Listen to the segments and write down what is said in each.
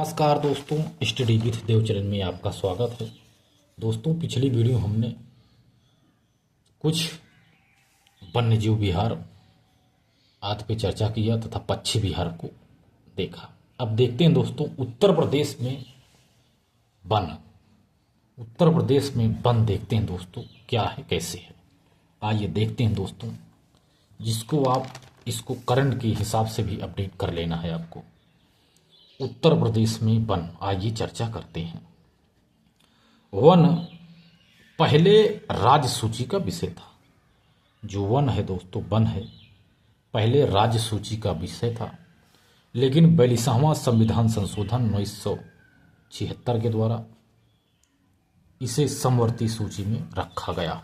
नमस्कार दोस्तों, study with देव चरण में आपका स्वागत है। दोस्तों, पिछली वीडियो हमने कुछ वन्यजीव विहार आदि पे चर्चा किया तथा पक्षी विहार को देखा। अब देखते हैं दोस्तों, उत्तर प्रदेश में वन देखते हैं दोस्तों क्या है, कैसे है। आइए देखते हैं दोस्तों, जिसको आप इसको करंट के हिसाब से भी अपडेट कर लेना है आपको। उत्तर प्रदेश में वन, आइए चर्चा करते हैं। वन पहले राज्य सूची का विषय था। जो वन है दोस्तों, वन है, पहले राज्य सूची का विषय था, लेकिन 42वां संविधान संशोधन 1976 के द्वारा इसे समवर्ती सूची में रखा गया।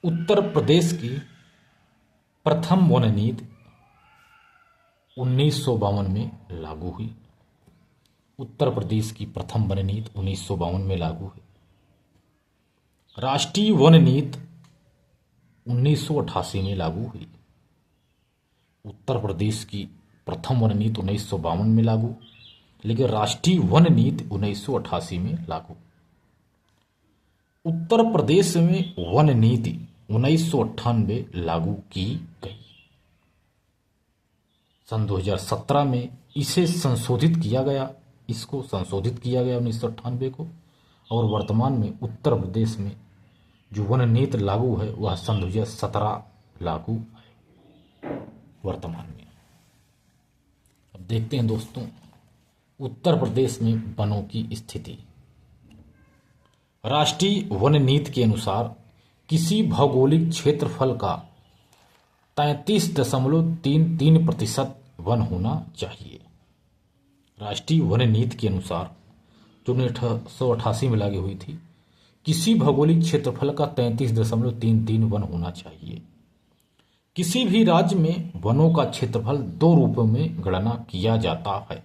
उत्तर प्रदेश की प्रथम वन नीति 1952 में लागू हुई। उत्तर प्रदेश की प्रथम वन नीति 1952 में लागू हुई। राष्ट्रीय वन नीति 1988 में लागू हुई। उत्तर प्रदेश की प्रथम वन नीति 1952 में लागू, लेकिन राष्ट्रीय वन नीति 1988 में लागू। उत्तर प्रदेश में वन नीति 1998 लागू की गई। सन 2017 में इसे संशोधित किया गया, इसको संशोधित किया गया 1998 को, और वर्तमान में उत्तर प्रदेश में जो वन नीति लागू है वह सन 2017 लागू है वर्तमान में। अब देखते हैं दोस्तों, उत्तर प्रदेश में वनों की स्थिति। राष्ट्रीय वन नीति के अनुसार किसी भौगोलिक क्षेत्रफल का 33.33% वन होना चाहिए। राष्ट्रीय वन नीति के अनुसार जो 1988 में लागू हुई थी, किसी भौगोलिक क्षेत्रफल का 33.33 वन होना चाहिए। किसी भी राज्य में वनों का क्षेत्रफल दो रूपों में गणना किया जाता है।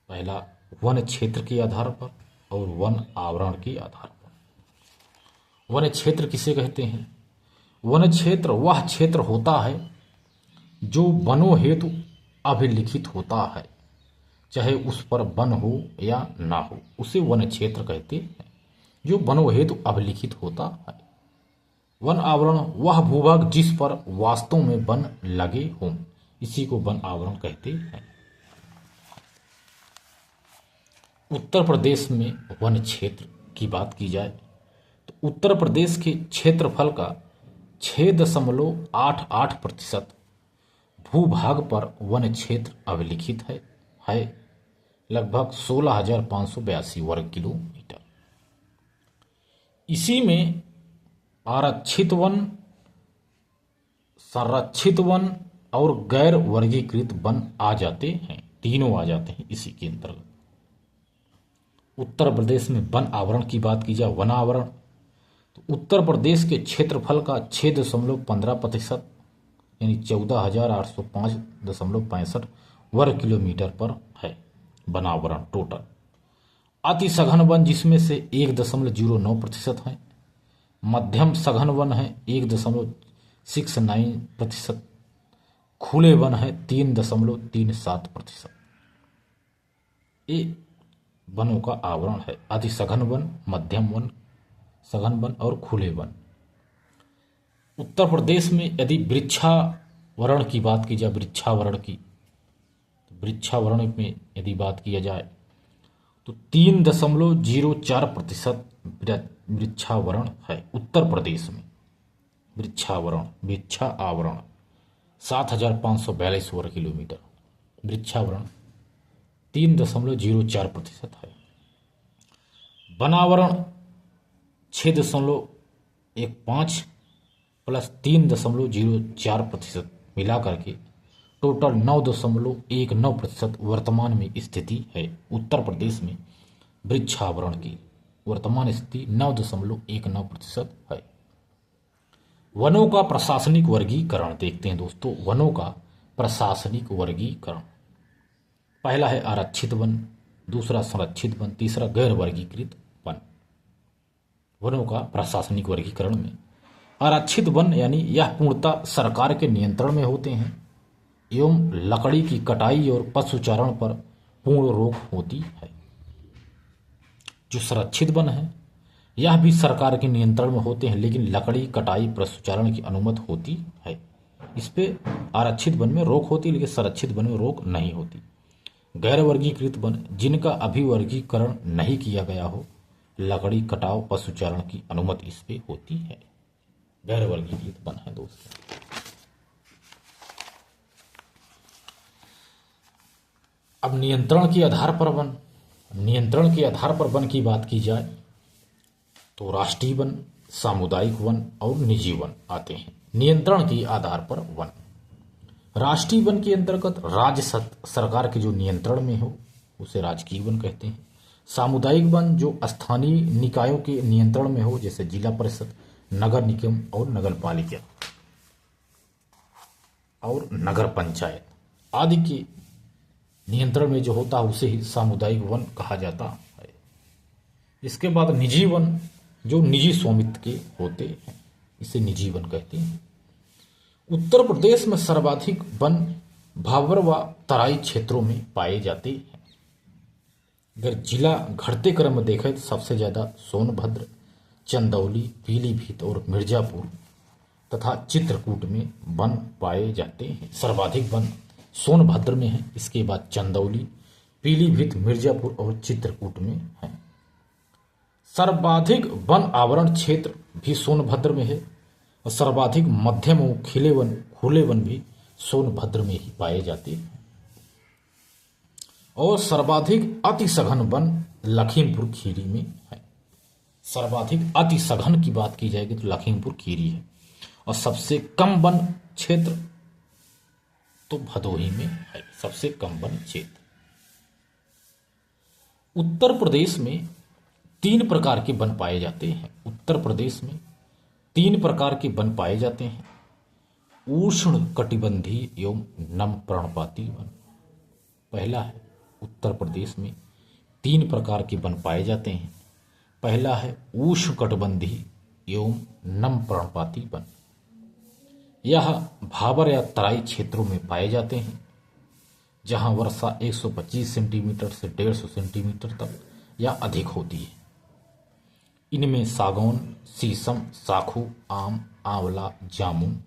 पहला वन क्षेत्र के आधार पर और वन आवरण के आधार पर। वन क्षेत्र किसे कहते हैं? वन क्षेत्र वह क्षेत्र होता है जो वनों हेतु अभिलिखित होता है, चाहे उस पर वन हो या ना हो, उसे वन क्षेत्र कहते हैं, जो वनों हेतु अभिलिखित होता है। वन आवरण वह भूभाग जिस पर वास्तव में वन लगे हों, इसी को वन आवरण कहते हैं। उत्तर प्रदेश में वन क्षेत्र की बात की जाए तो उत्तर प्रदेश के क्षेत्रफल का 6.88% भूभाग पर वन क्षेत्र अभिलिखित है लगभग 16,582 वर्ग किलोमीटर। इसी में आरक्षित वन, संरक्षित वन और गैर वर्गीकृत वन आ जाते हैं, तीनों आ जाते हैं इसी के अंतर्गत। उत्तर प्रदेश में वन आवरण की बात की जाए, वन आवरण, तो उत्तर प्रदेश के क्षेत्रफल का 6.15% यानी 14,805.65 वर्ग किलोमीटर पर है वन आवरण टोटल। अति सघन वन जिसमें से 1.09% है, मध्यम सघन वन है 1.69%, खुले वन है 3.37%। ये वनों का आवरण है, अति सघन वन, मध्यम वन, सघन वन और खुले वन। उत्तर प्रदेश में यदि वृक्षावरण की बात की जाए, वृक्षावरण में यदि बात किया जाए तो 3.04% वृक्षावरण है उत्तर प्रदेश में। वृक्षावरण 7,542 वर्ग किलोमीटर, वृक्षावरण 3.04% है। वनावरण 6.15 प्लस 3.04% मिला करके टोटल 9.19% वर्तमान में स्थिति है उत्तर प्रदेश में। वृक्षावरण की वर्तमान स्थिति 9.19% है। वनों का प्रशासनिक वर्गीकरण देखते हैं दोस्तों। वनों का प्रशासनिक वर्गीकरण, पहला है आरक्षित वन, दूसरा संरक्षित वन, तीसरा गैर वर्गीकृत वन। वनों का प्रशासनिक वर्गीकरण में आरक्षित वन यानी यह पूर्णतः सरकार के नियंत्रण में होते हैं एवं लकड़ी की कटाई और पशुचारण पर पूर्ण रोक होती है। जो संरक्षित वन है यह भी सरकार के नियंत्रण में होते हैं, लेकिन लकड़ी कटाई पशुचारण की अनुमति होती है। इस पे आरक्षित वन में रोक होती है, लेकिन संरक्षित वन में रोक नहीं होती। गैर वर्गीकृत वन जिनका अभी वर्गीकरण नहीं किया गया हो, लकड़ी कटाव पशुचारण की अनुमति इस पे होती है। गैर वर्गीकृत वन है दोस्तों। अब नियंत्रण के आधार पर वन, नियंत्रण के आधार पर वन की बात की जाए तो राष्ट्रीय वन, सामुदायिक वन और निजी वन आते हैं। नियंत्रण के आधार पर वन, राष्ट्रीय वन के अंतर्गत राज्य सरकार के जो नियंत्रण में हो उसे राजकीय वन कहते हैं। सामुदायिक वन जो स्थानीय निकायों के नियंत्रण में हो, जैसे जिला परिषद, नगर निगम और नगर पालिका और नगर पंचायत आदि के नियंत्रण में जो होता है उसे ही सामुदायिक वन कहा जाता है। इसके बाद निजी वन जो निजी स्वामित्व के होते हैं, इसे निजी वन कहते हैं। उत्तर प्रदेश में सर्वाधिक वन भाबर व तराई क्षेत्रों में पाए जाते हैं। अगर जिला घटते क्रम में देखें तो सबसे ज़्यादा सोनभद्र, चंदौली, पीलीभीत और मिर्जापुर तथा चित्रकूट में वन पाए जाते हैं। सर्वाधिक वन सोनभद्र में है, इसके बाद चंदौली, पीलीभीत, मिर्जापुर और चित्रकूट में है। सर्वाधिक वन आवरण क्षेत्र भी सोनभद्र में है और सर्वाधिक मध्यम और खुले वन भी सोनभद्र में ही पाए जाते हैं। और सर्वाधिक अति सघन वन लखीमपुर खीरी में है। सर्वाधिक अति सघन की बात की जाएगी तो लखीमपुर खीरी है। और सबसे कम वन क्षेत्र तो भदोही में है, सबसे कम वन क्षेत्र। उत्तर प्रदेश में 3 प्रकार के वन पाए जाते हैं। उत्तर प्रदेश में 3 प्रकार के वन पाए जाते हैं। उष्ण कटिबंधीय एवं नम पर्णपाती वन। पहला है उत्तर प्रदेश में 3 प्रकार के वन पाए जाते हैं। पहला है उष्ण कटिबंधीय एवं नम पर्णपाती वन। यह भाबर या तराई क्षेत्रों में पाए जाते हैं, जहां वर्षा 125 सेंटीमीटर से 150 सेंटीमीटर तक या अधिक होती है। इनमें सागौन, शीशम, साखू, आम, आंवला, जामुन,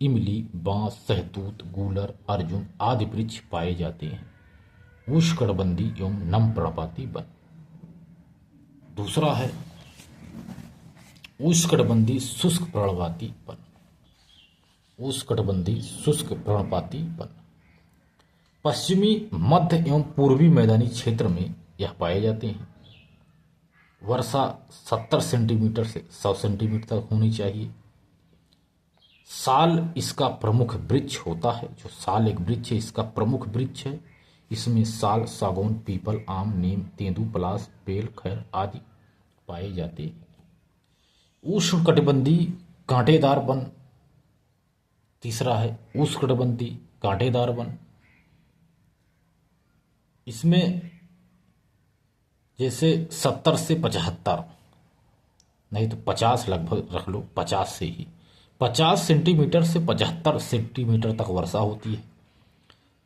इमली, बांस, सहतूत, गूलर, अर्जुन आदि वृक्ष पाए जाते हैं। उष्णकटिबंधीय एवं नम पर्णपाती वन। दूसरा है उष्णकटिबंधीय शुष्क पर्णपाती वन। उष्णकटिबंधीय शुष्क पर्णपाती वन पश्चिमी, मध्य एवं पूर्वी मैदानी क्षेत्र में यह पाए जाते हैं। वर्षा 70 सेंटीमीटर से 100 सेंटीमीटर तक होनी चाहिए। साल इसका प्रमुख वृक्ष होता है। जो साल एक वृक्ष है, इसका प्रमुख वृक्ष है। इसमें साल, सागौन, पीपल, आम, नीम, तेंदू, पलाश, बेल, खैर आदि पाए जाते हैं। उष्णकटिबंधीय कांटेदार वन तीसरा है। उष्णकटिबंधीय कांटेदार वन, इसमें जैसे 70 से 75 नहीं तो 50 लगभग रख लो, 50 से ही 50 सेंटीमीटर से 75 सेंटीमीटर तक वर्षा होती है।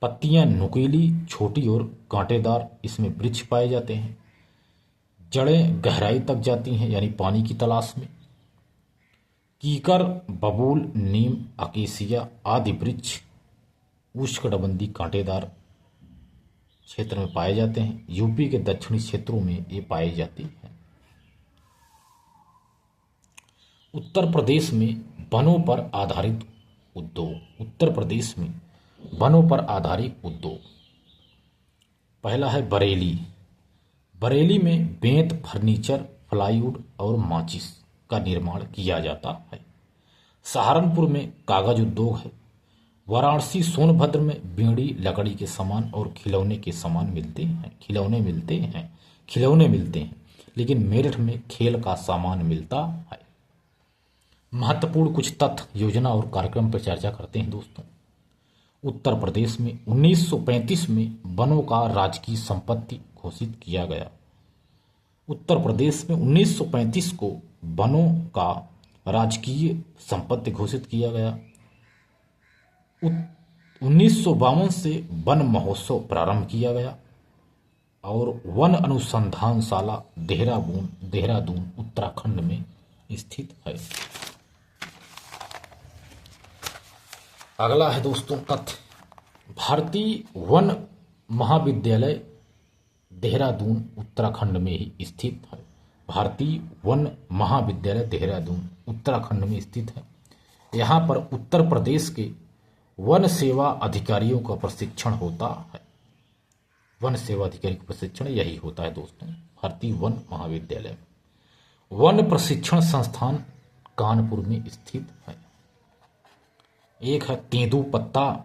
पत्तियां नुकीली, छोटी और कांटेदार इसमें वृक्ष पाए जाते हैं। जड़ें गहराई तक जाती हैं, यानी पानी की तलाश में। कीकर, बबूल, नीम, अकेसिया आदि वृक्ष उष्णकटिबंधीय कांटेदार क्षेत्र में पाए जाते हैं। यूपी के दक्षिणी क्षेत्रों में ये पाए जाते हैं। उत्तर प्रदेश में वनों पर आधारित उद्योग। उत्तर प्रदेश में वनों पर आधारित उद्योग, पहला है बरेली। बरेली में बेंत, फर्नीचर, प्लाईवुड और माचिस का निर्माण किया जाता है। सहारनपुर में कागज उद्योग है। वाराणसी, सोनभद्र में बीड़ी, लकड़ी के सामान और खिलौने के सामान मिलते हैं। खिलौने मिलते हैं, लेकिन मेरठ में खेल का सामान मिलता है। महत्वपूर्ण कुछ तथ्य, योजना और कार्यक्रम पर चर्चा करते हैं दोस्तों। उत्तर प्रदेश में 1935 में वनों का राजकीय संपत्ति घोषित किया गया। उत्तर प्रदेश में 1935 को वनों का राजकीय संपत्ति घोषित किया गया। 1952 से वन महोत्सव प्रारंभ किया गया और वन अनुसंधानशाला देहरादून उत्तराखंड में स्थित है। अगला है दोस्तों तथ्य, भारतीय वन महाविद्यालय देहरादून उत्तराखंड में ही स्थित है। भारतीय वन महाविद्यालय देहरादून उत्तराखंड में स्थित है। यहाँ पर उत्तर प्रदेश के वन सेवा अधिकारियों का प्रशिक्षण होता है। वन सेवा अधिकारी का प्रशिक्षण यही होता है दोस्तों, भारतीय वन महाविद्यालय। वन प्रशिक्षण संस्थान कानपुर में स्थित है। एक है तेंदूपत्ता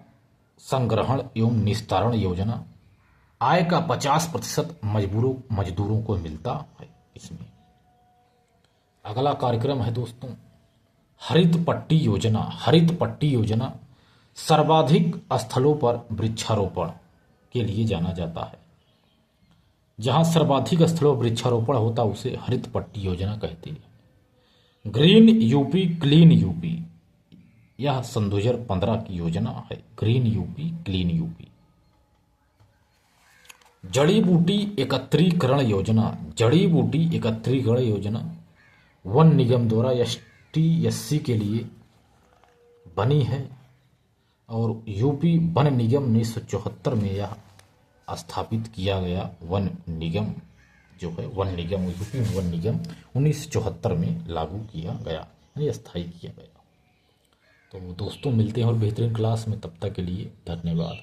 संग्रहण एवं निस्तारण योजना, आय का 50% मजदूरों को मिलता है इसमें। अगला कार्यक्रम है दोस्तों हरित पट्टी योजना। हरित पट्टी योजना सर्वाधिक स्थलों पर वृक्षारोपण के लिए जाना जाता है। जहां सर्वाधिक स्थलों पर वृक्षारोपण होता है उसे हरित पट्टी योजना कहते हैं। ग्रीन यूपी क्लीन यूपी, यह सन 2015 की योजना है। Green UP clean UP. जड़ी बूटी एकत्रीकरण योजना। जड़ी बूटी एकत्रीकरण योजना वन निगम द्वारा ST/SC के लिए बनी है और यूपी वन निगम 1974 में यह स्थापित किया गया। वन निगम जो है वन निगम यूपी वन निगम 1974 में लागू किया गया, यानी स्थायी किया गया। तो दोस्तों मिलते हैं और बेहतरीन क्लास में, तब तक के लिए धन्यवाद।